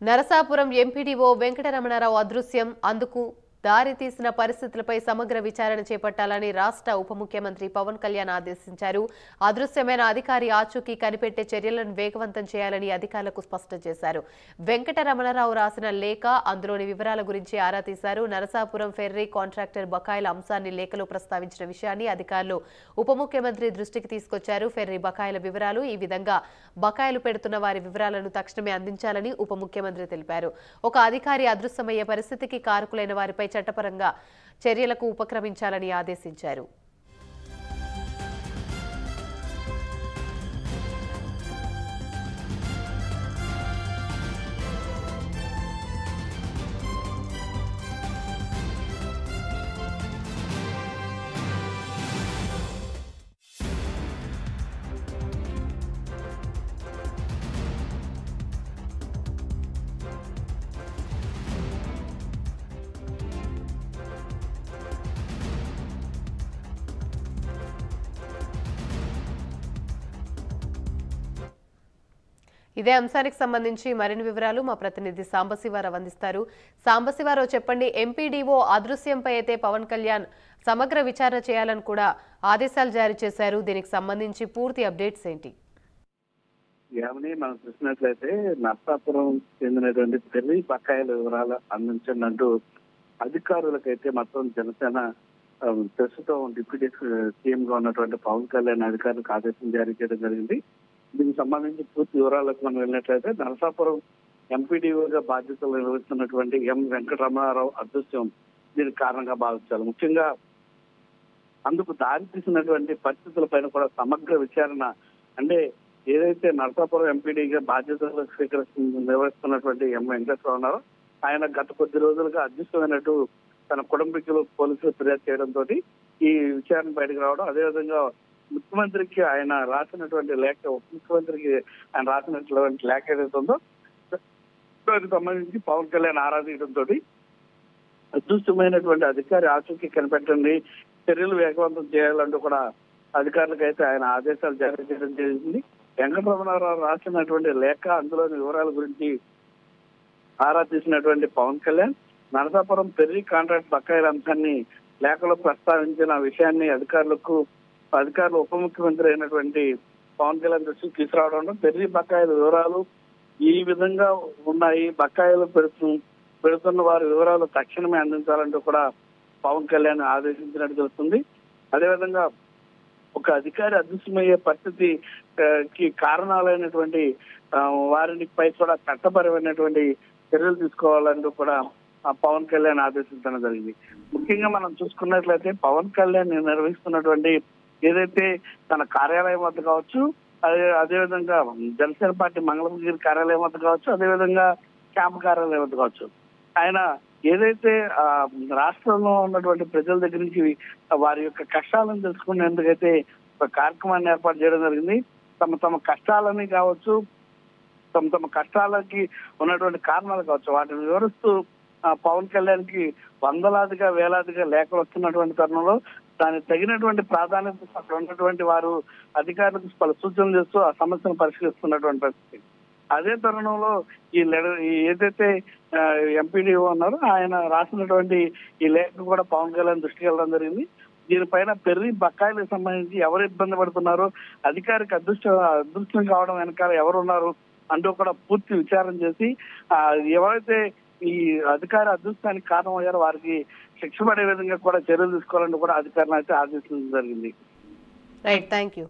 Narasapuram MPDO Venkataramanarao అదృశ్యం అందుకు దారి తీసిన పరిస్థితులపై సమగ్ర విచారణ చేపట్టాలని రాష్ట్ర ఉప ముఖ్యమంత్రి పవన్ కళ్యాణ్ ఆదేశించారు. అదృశ్యమైన అధికారి ఆచూకీ కనిపెట్టే చర్యలను వేగవంతం చేయాలని అధికారులకు స్పష్టం చేశారు. వెంకటరమణారావు రాసిన లేఖ అందులోని వివరాల గురించి ఆరా తీశారు. నరసాపురం ఫెర్రీ కాంట్రాక్టర్ బకాయిల అంశాన్ని లేఖలో ప్రస్తావించిన విషయాన్ని అధికారులు ఉప ముఖ్యమంత్రి దృష్టికి తీసుకొచ్చారు. ఫెర్రీ బకాయిల వివరాలు ఈ విధంగా బకాయిలు పెడుతున్న వారి వివరాలను తక్షణమే అందించాలని ఉప ముఖ్యమంత్రి తెలిపారు. ఒక అధికారి అదృశ్యమయ్యే పరిస్థితికి కారకులైన వారిపై చట్టపరంగా చర్యలకు ఉపక్రమించాలని ఆదేశించారు. ఇదే అంశానికి సంబంధించి మరిన్ని వివరాలు మా ప్రతినిధి సాంబశివారావు అందిస్తారు. సాంబశివారావు చెప్పండి, ఎంపీడీఓ అదృశ్యంపై అయితే పవన్ కళ్యాణ్ సమగ్ర విచారణ చేయాలని కూడా ఆదేశాలు జారీ చేశారు. దీనికి సంబంధించి పూర్తి అప్డేట్స్ ఏంటి? మనం చూసినట్లయితే నర్సాపురం చెందినటువంటి పెళ్లి బకాయిల వివరాలు అందించినట్టు అధికారులకైతే మొత్తం జనసేన ప్రస్తుతం డిప్యూటీ సీఎం గా ఉన్నటువంటి పవన్ కళ్యాణ్ అధికారులకు ఆదేశం జారీ చేయడం జరిగింది. దీనికి సంబంధించి పూర్తి వివరాలకు మనం వెళ్ళినట్లయితే నరసాపురం ఎంపీడీఓగా బాధ్యతలు నిర్వహిస్తున్నటువంటి ఎం వెంకటరమణారావు అదృశ్యం దీనికి కారణంగా భావించాలి. ముఖ్యంగా అందుకు దారి తీసినటువంటి పరిస్థితులపైన కూడా సమగ్ర విచారణ, అంటే ఏదైతే నరసాపురం ఎంపీడీగా బాధ్యతలు నిర్వహిస్తున్నటువంటి ఎం వెంకటరమణారావు ఆయన గత కొద్ది రోజులుగా అదృశ్యమైనట్టు తన కుటుంబీకులు పోలీసులు ఫిర్యాదు చేయడంతో ఈ విచారణ బయటకు రావడం, అదేవిధంగా ముఖ్యమంత్రికి ఆయన రాసినటువంటి లేఖ, ఉప ముఖ్యమంత్రికి ఆయన రాసినటువంటి లేఖ ఏదైతే ఉందో దానికి సంబంధించి పవన్ కళ్యాణ్ ఆరాధించడంతో అదృష్టమైనటువంటి అధికారి ఆచూకీ కనిపెట్టండి, చర్యలు వేగవంతం చేయాలంటూ కూడా అధికారులకు అయితే ఆయన ఆదేశాలు జారీ చేయడం జరిగింది. వెంకటరమణారావు రాసినటువంటి లేఖ అందులోని వివరాల గురించి ఆరా తీసినటువంటి పవన్ కళ్యాణ్ నరసాపురం పెర్రీ కాంట్రాక్ట్ బకాయిల అంశాన్ని లేఖలో ప్రస్తావించిన విషయాన్ని అధికారులు ఉప ముఖ్యమంత్రి అయినటువంటి పవన్ కళ్యాణ్ దృష్టికి తీసుకురావడం, పెర్రీ బకాయిల వివరాలు ఈ విధంగా ఉన్నాయి, బకాయిలు పెడుతున్న వారి వివరాలు తక్షణమే అందించాలంటూ కూడా పవన్ కళ్యాణ్ ఆదేశించినట్టు తెలుస్తుంది. అదేవిధంగా ఒక అధికారి అదృశ్యమయ్యే పరిస్థితికి కారణాలైనటువంటి వారిపై కూడా చట్టపరమైనటువంటి చర్యలు తీసుకోవాలంటూ కూడా పవన్ కళ్యాణ్ ఆదేశించడం జరిగింది. ముఖ్యంగా మనం చూసుకున్నట్లయితే పవన్ కళ్యాణ్ నిర్వహిస్తున్నటువంటి ఏదైతే తన కార్యాలయం వద్ద కావచ్చు, అదేవిధంగా జనసేన పార్టీ మంగళగిరి కార్యాలయం వద్ద కావచ్చు, అదేవిధంగా క్యాంప్ కార్యాలయం వద్ద కావచ్చు, ఆయన ఏదైతే రాష్ట్రంలో ఉన్నటువంటి ప్రజల దగ్గర నుంచి వారి యొక్క కష్టాలను తెలుసుకునేందుకైతే ఒక కార్యక్రమాన్ని ఏర్పాటు చేయడం జరిగింది. తమ కష్టాలని కావచ్చు, తమ కష్టాలకి ఉన్నటువంటి కారణాలు కావచ్చు, వాటిని వివరిస్తూ పవన్ కళ్యాణ్ కి వందలాదిగా వేలాదిగా లేఖలు వస్తున్నటువంటి తరుణంలో దానికి తగినటువంటి ప్రాధాన్యత అక్కడ ఉన్నటువంటి వారు అధికారులకు పలు సూచనలు చేస్తూ ఆ సమస్యను పరిష్కరిస్తున్నటువంటి పరిస్థితి. అదే తరుణంలో ఏదైతే ఎంపీడీఓ ఉన్నారో ఆయన రాసినటువంటి ఈ లేఖ కూడా పవన్ కళ్యాణ్ దృష్టికి వెళ్ళడం జరిగింది. దీనిపైన పెర్రీ బకాయిలకు సంబంధించి ఎవరు ఇబ్బంది పడుతున్నారు, అధికారికి అదృష్టం కావడం వెనకాల ఎవరున్నారు అంటూ కూడా పూర్తి విచారణ చేసి ఎవరైతే ఈ అధికారి అదృష్టానికి కారణం అయ్యారో వారికి శిక్ష పడే విధంగా కూడా చర్యలు తీసుకోవాలని కూడా అధికారులను అయితే ఆదేశించడం జరిగింది. Right, thank you.